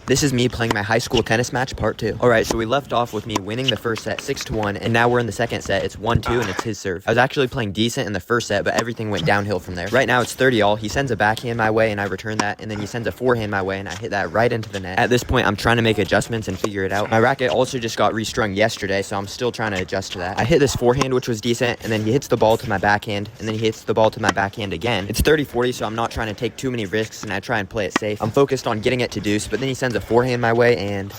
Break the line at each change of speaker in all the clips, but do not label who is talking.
This is me playing my high school tennis match part 2. Alright, so we left off with me winning the first set 6-1, and now we're in the second set. It's 1-2, and it's his serve. I was actually playing decent in the first set, but everything went downhill from there. Right now it's 30-all. He sends a backhand my way, and I return that, and then he sends a forehand my way, and I hit that right into the net. At this point, I'm trying to make adjustments and figure it out. My racket also just got restrung yesterday, so I'm still trying to adjust to that. I hit this forehand, which was decent, and then he hits the ball to my backhand, and then he hits the ball to my backhand again. It's 30-40, so I'm not trying to take too many risks, and I try and play it safe. I'm focused on getting it to deuce, but then he sends a forehand my way, and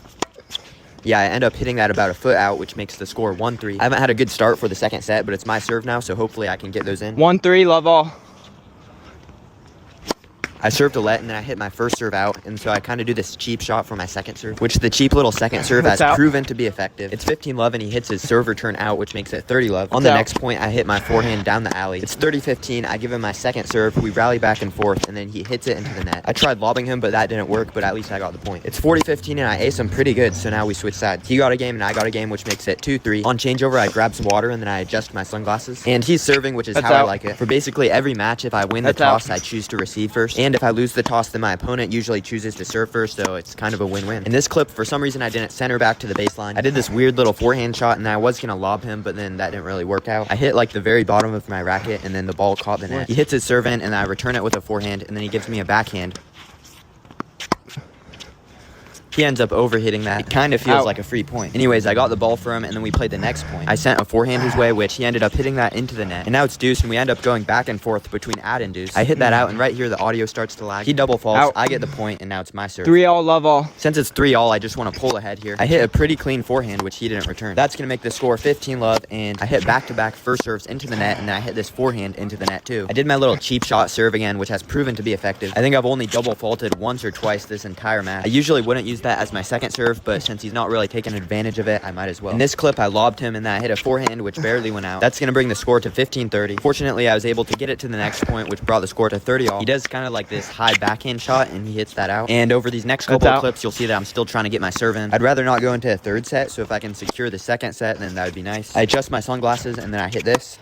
yeah, I end up hitting that about a foot out, which makes the score 1-3. I haven't had a good start for the second set, but it's my serve now, so hopefully I can get those in.
1-3, love all.
I served a let, and then I hit my first serve out, and so I kind of do this cheap shot for my second serve, which the cheap little second serve has proven to be effective. It's 15-love, and he hits his serve return out, which makes it 30-love. On the next point, I hit my forehand down the alley. It's 30-15. I give him my second serve. We rally back and forth, and then he hits it into the net. I tried lobbing him, but that didn't work, but at least I got the point. It's 40-15, and I ace him pretty good, so now we switch sides. He got a game, and I got a game, which makes it 2-3. On changeover, I grab some water, and then I adjust my sunglasses. And he's serving, which is how I like it. For basically every match, if I win the toss, I choose to receive first, and if I lose the toss, then my opponent usually chooses to serve first, so it's kind of a win-win. In this clip, for some reason, I didn't center back to the baseline. I did this weird little forehand shot, and I was going to lob him, but then that didn't really work out. I hit like the very bottom of my racket, and then the ball caught the net. He hits his serve in, and I return it with a forehand, and then he gives me a backhand. He ends up overhitting that. It kind of feels like a free point. Anyways, I got the ball for him, and then we played the next point. I sent a forehand his way, which he ended up hitting that into the net. And now it's deuce, and we end up going back and forth between add and deuce. I hit that out, and right here, the audio starts to lag. He double falls. I get the point, and now it's my serve.
3-all, love all.
Since it's 3-all, I just want to pull ahead here. I hit a pretty clean forehand, which he didn't return. That's going to make the score 15-love, and I hit back-to-back first serves into the net, and then I hit this forehand into the net, too. I did my little cheap shot serve again, which has proven to be effective. I think I've only double faulted once or twice this entire match. I usually wouldn't use that as my second serve, but since he's not really taking advantage of it, I might as well. In this clip, I lobbed him, and then I hit a forehand, which barely went out. That's going to bring the score to 15-30. Fortunately, I was able to get it to the next point, which brought the score to 30-all. He does kind of like this high backhand shot, and he hits that out. And over these next couple of clips, you'll see that I'm still trying to get my serve in. I'd rather not go into a third set, so if I can secure the second set, then that would be nice. I adjust my sunglasses, and then I hit this.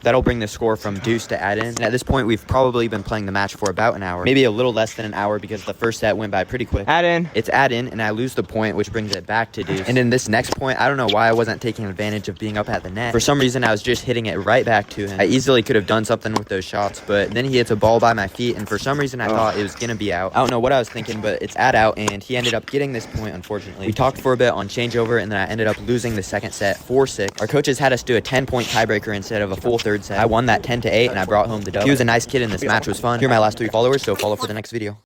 That'll bring the score from deuce to add in. And at this point, we've probably been playing the match for about an hour. Maybe a little less than an hour because the first set went by pretty quick.
Add in.
It's add in, and I lose the point, which brings it back to deuce. And in this next point, I don't know why I wasn't taking advantage of being up at the net. For some reason, I was just hitting it right back to him. I easily could have done something with those shots, but then he hits a ball by my feet, and for some reason, I thought it was going to be out. I don't know what I was thinking, but it's add out, and he ended up getting this point, unfortunately. We talked for a bit on changeover, and then I ended up losing the second set 4-6. Our coaches had us do a 10-point tiebreaker instead of a full third set. I won that 10-8, and I brought home the dub. He was a nice kid, and this match was fun. Here are my last 3 followers, so follow for the next video.